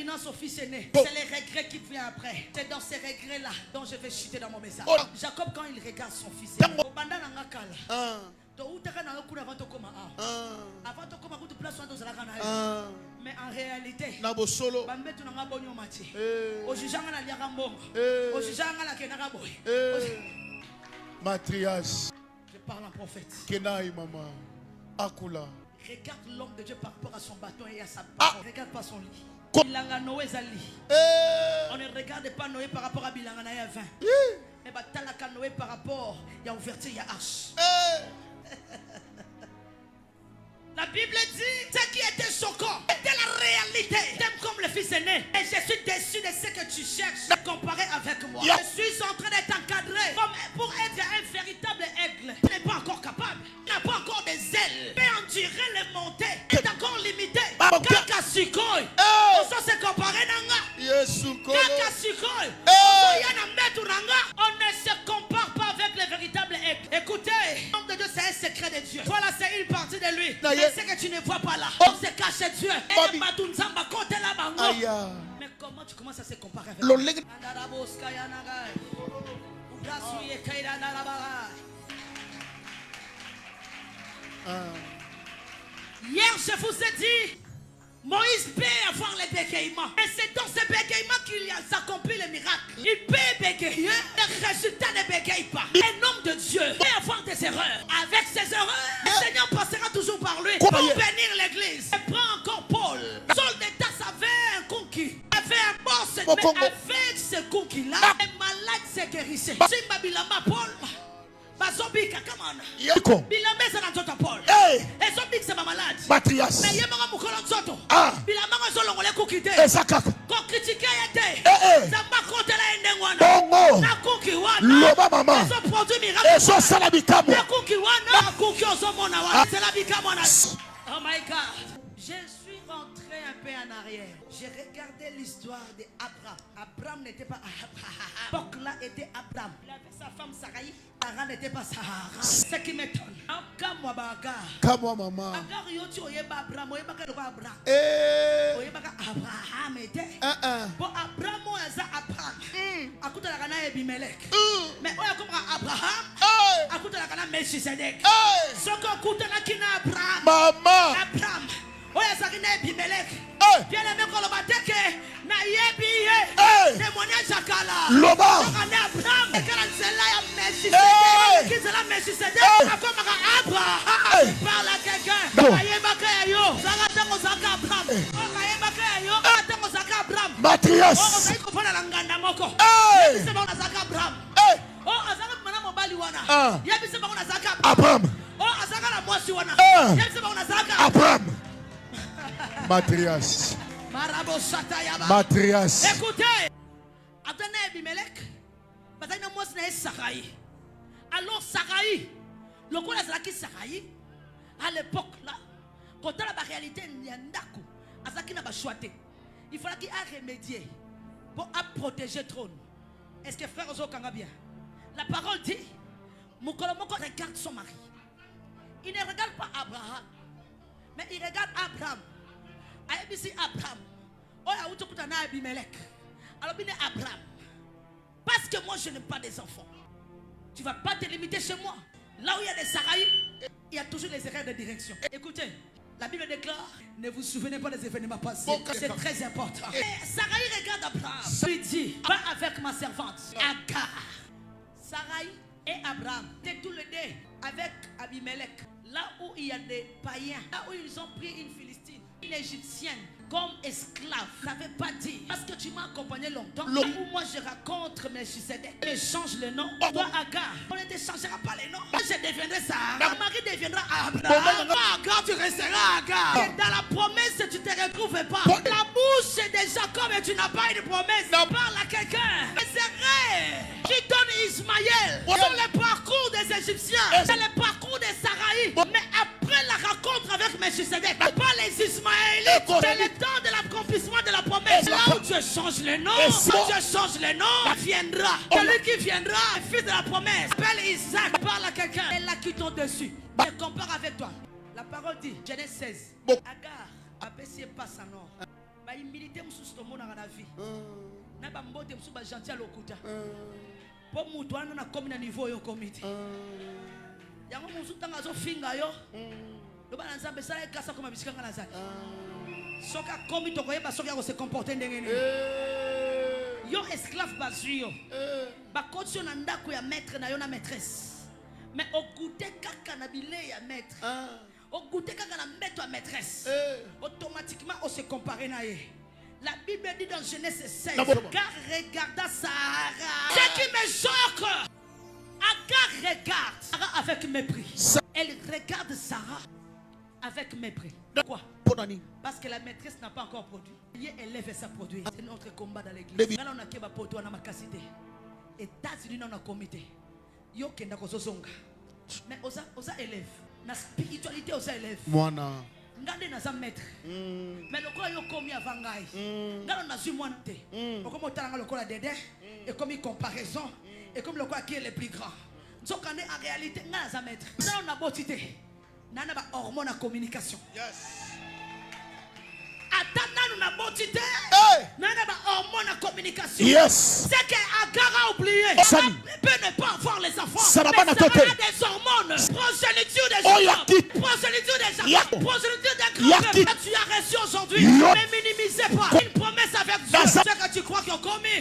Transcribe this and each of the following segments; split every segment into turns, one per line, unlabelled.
déterminance au fils aîné, c'est les regrets qui viennent après. C'est dans ces regrets-là dont je vais chuter dans mon message. Jacob, quand il regarde son fils aîné, mais en réalité,
Matrias.
Je parle en prophète.
Kenaï maman. Akula.
Regarde l'homme de Dieu par rapport à son bâton et à sa parole. Regarde pas son lit. Bilanga Noé Zali. On ne regarde pas Noé par rapport à Bilanga Noé 20. Mais Batalaka Noé par rapport, il y a ouverture, il y a arche. La Bible dit, ce qui était choquant était la réalité. T'aimes comme le fils aîné. Et je suis déçu de ce que tu cherches comparé avec moi. Je suis en train d'être encadré comme pour être un véritable aigle. Tu n'es pas encore capable. Tu n'as pas encore des ailes. Mais on dirait les montées. Tu es encore limité. Kaka Sikoi. On se comparé nanga. Kaka Sikoi. On ne se compare pas avec les véritables aigles. Écoutez, l'homme de Dieu, c'est un secret de Dieu. Voilà, c'est une partie de lui. Mais ce que tu ne vois pas là, on se cache de Dieu. Mais comment tu commences à se comparer avec lui? Hier, je vous ai dit, Moïse peut avoir les bégayements. Et c'est dans ces bégayements qu'il s'accomplit le miracle. Il peut bégayer, le résultat ne bégaye pas. Un homme de Dieu peut avoir des erreurs. Avec ses erreurs, le Seigneur passera toujours par lui pour bénir l'église. Et prend encore Paul. Saul de Tarse avait un conquis. Avait un boss, mais avec ce conquis-là, les malades se guérissaient. C'est Babilama Paul. Bazobika, come on. Bilamba c'est dans notre Paul. Et Zobik c'est ma malade.
Matrias.
Mais yemanga mukolo nzoto. Bilamba zolongo le kukite.
Ezakako.
Ko critiquer yete. Zamba kontela endengwana.
Bongo.
Na kuki wana.
Loba mama.
Ezo produit miracle.
Ezo salabikamu.
Na kuki wana. Na kuki ozomona wana. Salabikamu wana. Oh my God. Je suis rentré un peu en arrière. J'ai regardé l'histoire d'Abraham. Abraham n'était pas Abraham. Bokla était Abraham. Il avait sa femme Sarai. Sarah n'était pas Sarah. Ce qui m'étonne. Comme maman. Agar yoti oyeba Abraham. Oyeba Abraham. Oyeba Abraham était. Bon Abraham oyaza Abraham. Akuta la kana Ebimelech. Mais oya comme Abraham. Akuta la kana Melchisedek. Soko akuta la kina Abraham.
Maman.
Abraham. Oya sakina Ebimelech. Bien aimé Kolobateke. Na yebiye. Témoignage akala.
Loba.
Abraham. Ekala nzela ya Melchisedek. Kizela Melchisedek. Akomaka Abraham. Parle à quelqu'un. Ayebaka yo. Zagatango zaka Abraham. Ayebaka yo. Atango zaka Abraham.
Matrias.
Oh, saiko fana langanda moko. Yebise ba zaka Abraham. Oh, azaka mana mobali wana. Yebise ba zaka
Abraham.
Oh, azaka la mwasi wana. Yebise ba zaka
Abraham. Matrias. Matrias.
Écoutez, Abdana Ebimelech, Bazana Mos na Sarai. Alors Sarai, le coup la Sarai, à l'époque là, quand on a la réalité Nyandaku, Azaki n'a pas choisi. Il fallait qu'il a remédié pour protéger le trône. Est-ce que frère Ozo Kanga bien? La parole dit, Mokolomoko regarde son mari. Il ne regarde pas Abraham, mais il regarde Abraham. Aïbisi Abraham. Oya utokuta na Abimelech. Alors bien Abraham. Parce que moi je n'ai pas des enfants. Tu ne vas pas te limiter chez moi. Là où il y a des Sarai, il y a toujours les erreurs de direction. Écoutez, la Bible déclare, ne vous souvenez pas des événements passés. C'est très important. Et Sarai regarde Abraham. Lui dit, va avec ma servante Agar. Sarai et Abraham, c'est tous les deux avec Abimelech. Là où il y a des païens, là où ils ont pris une Philistine, une Égyptienne, comme esclave. Je n'avais pas dit. Parce que tu m'as accompagné longtemps. Là où moi je rencontre Melchisedek, je change le nom. Toi, Agar, on ne te changera pas les noms. Moi je deviendrai Sarah. Mon mari deviendra Abraham. Agar, tu resteras Agar. Et dans la promesse, tu ne te retrouves pas. La bouche de Jacob et tu n'as pas une promesse. Parle à quelqu'un. Mais c'est vrai. Tu donnes Ismaël. Sur le parcours des Égyptiens. C'est le parcours des Saraïs. Mais après la rencontre avec Melchisedek, pas les Ismaélites. C'est le temps de l'accomplissement de la promesse. Là où tu changes le nom, quand tu changes le nom, viendra. Celui qui viendra, le fils de la promesse, appelle Isaac, parle à quelqu'un. Et là qui tombe dessus. Je compare avec toi. La parole dit, Genèse 16. Agar, appréciez pas sa nom. militaire mosusu tomonaka na vie na bambote mosusu bagentil ya lokuta mpo moto wana na komi na niveau oyo okomi te yango mosusu ntango azofinga yo loba na nzambe esala ekasa koma bisika nga nazali soki akomi tokoyeba soki akose comporte ndenge nini yo esclave bazwi yo bakoti yo na ndako ya maître na yo na maîtresse mais okute kaka na bilei ya maître okute kaka na mbeto ya maîtresse automatiquement on se compare na ye. La Bible dit dans Genèse 16 car regarda Sarah ce qui me choque. Agar regarde Sarah avec mépris. Elle regarde Sarah avec mépris. Pourquoi? Parce que la maîtresse n'a pas encore produit. Elle lève sa produit. C'est notre combat dans l'église. Quand on a keba poto on a makasité. États-Unis on a comité. Yo kenda kozozonga. Mais osa élève. Na spiritualité osa élève. Mwana. Ngande na za maître. Mais lokola yo komi avangai. Ngalo na zu mwana te. Okomo talanga lokola dede et comme comparaison et comme lokola qui est le plus grand. Nzokande en réalité ngana za maître. Ça on a botité. Nana ba hormone à communication. Yes. Attends nous na botité. Nana ba hormone à communication. Yes. C'est que Agar a oublié. Elle peut ne pas avoir les enfants. Ça va pas des hormones. Progéniture des enfants. Progéniture des enfants. Progéniture des grands. Tu as reçu aujourd'hui. Ne minimisez pas. Une promesse avec Dieu. C'est que tu crois qu'ils ont commis.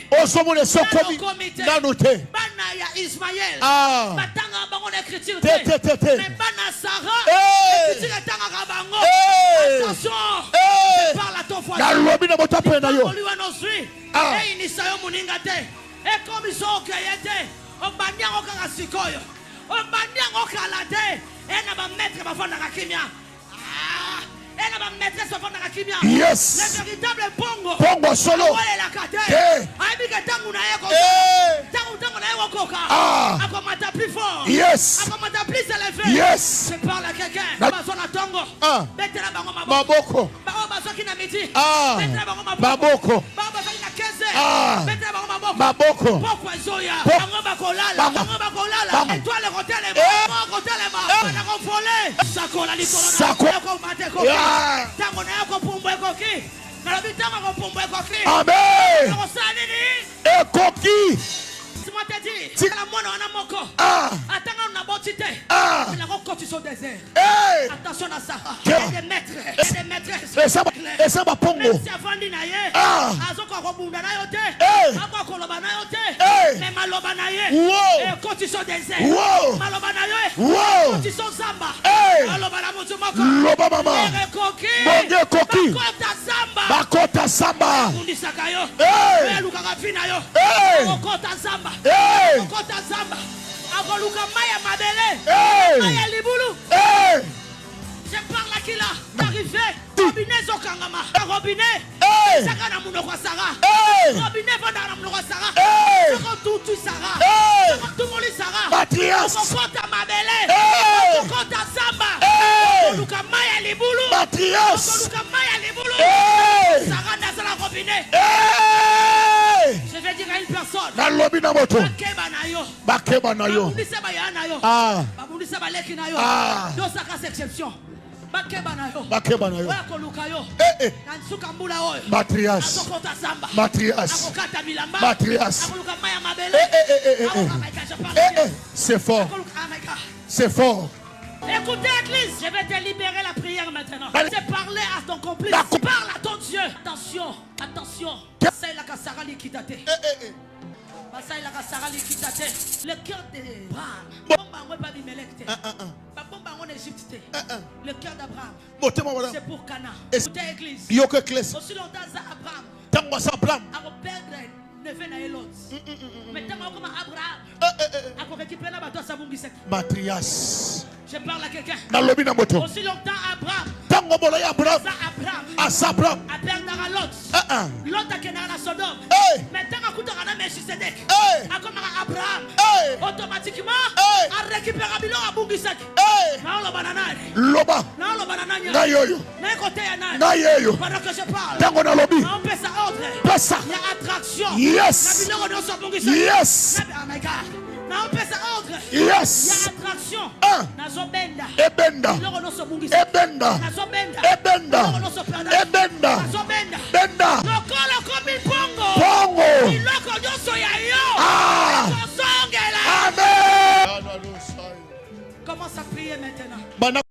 Bana ya Ismaël. Batanga bango l'écriture. Mais Bana Sarah. L'écriture est tanga bango. Attention. Parle à ton voisin. Et il s'est moninga te. Et comme ils sont okayete. On banya okanga sikoyo. On banya okalate. Et na ba maître ba fona kimia. Elle va mettre son fond dans la kimia. Yes. Le véritable bongo. Bongo solo. La kate. Aibi que tangu na yeko. Tangu na yeko koka. Akomata plus fort. Yes. Akomata plus élevé. Yes. Je parle à quelqu'un. Bazo na tongo. Betela bango maboko. Bango bazo ki na midi. Betela bango maboko. Bango bazo ki na 15. Betela bango maboko. Pourquoi zoya? Bango bakolala. Bango bakolala. Étoile rotele. Bango rotele ma. Bango volé. Sakola li corona. Sakola mate ko. Tango na yako pumbo ekoki. Na lobi tango ko pumbo ekoki. Amen. Ko salini ekoki. Moi te dis, si la mona wana moko. Atanga na botite. Il a encore sur désert. Attention à ça. Il y a des maîtres, des maîtresses. Et ça va pongo. Si avandi na ye. Azoko robunda na yote. Ako koloba na yote. Mais maloba na ye. Et quand tu sur désert. Maloba na ye. Quand tu sur zamba. Maloba na moto moko. Loba mama. Bonge koki. Bakota zamba. Bakota zamba. Mundi sakayo. Luka kafina yo. Bakota zamba. Bakota zamba. Agoluka maya mabele. Maya libulu. Je parle à qui là? Arrivé. Robinet zokangama. Robinet. Sakana munoko Sarah. Robinet vandana munoko Sarah. Soko tutu Sarah. Soko tumoli Sarah. Matrias. Bakota mabele. Bakota zamba. Agoluka maya libulu. Matrias. Agoluka maya libulu. Sarah nazala robinet. Je vais dire à une personne. Bakeba na yo. Bakeba na yo. Babundisa ba na yo. Babundisa ba leki na yo. Deux sacres exceptions. Bakeba na yo. Bakeba na yo. Wa koluka yo. Nansuka mbula oyo. Matrias. Akokota zamba. Matrias. Akokata bilamba. Matrias. Akoluka maya mabele. C'est fort. C'est fort. Écoutez l'église, je vais te libérer la prière maintenant. Je parler à ton complice. Parle à ton Dieu. Attention, attention. C'est la Sarah liquitate. Le cœur d'Abraham. Le cœur d'Abraham. C'est pour Cana. Écoutez l'église. Aussi longtemps Abraham. A perdre neveu na elot. Maintenant comme Abraham. A récupérer la bateau sa bungisek. Matrias. Je parle à quelqu'un. Aussi longtemps Abraham. Abraham. A perdre Lot. Lot a kenara la Sodome. Maintenant a kuta kana Melchisedek. A comme Abraham. Automatiquement a récupéré bilo a bungisek. Na lo banana. Loba. Na lo banana. Na yoyo. Na côté ya na. Na yoyo. Pendant que je parle. Tango na lobi. On peut ça ordre. Passa. Il y a attraction. Yes. Yes. Oh my God. Na on peut ça ordre. Yes. Il y a attraction. Nazobenda. Ebenda. Ebenda. Nazobenda. Ebenda. Ebenda. Nazobenda.
Banda.
Lokola komi pongo.
Pongo.
Iloko nyonso ya yo.
Ah.
Kosongela.
Amen.
Commence à prier maintenant.
Bana